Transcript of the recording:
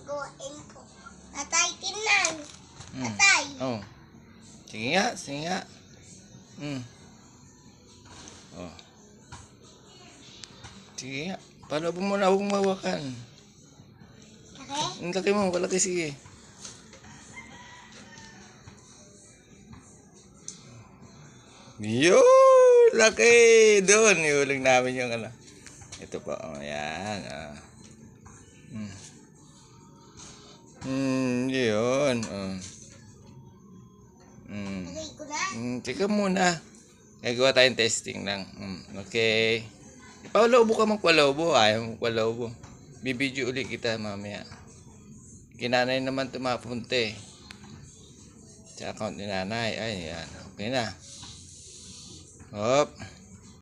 gagawin ko. Tatay, tinan. Tatay. Oh. Sige nga, sige nga. Oh. Sige nga. Paano mo na akong mawakan? Okay? Ang laki mo, malaki sige. Yun! Laki! Doon, iuling namin yung ano. Ito po, oh, yan. Yun. Lagay ko na. Tika muna. Gagawa tayong testing lang. Okay. Ipaulobo ka magpalobo. Ayaw magpalobo. Bibidyo ulit kita mamaya. Kinanay naman tumapunte. Sa account ni nanay. Ay, yan. Okay na. Hop.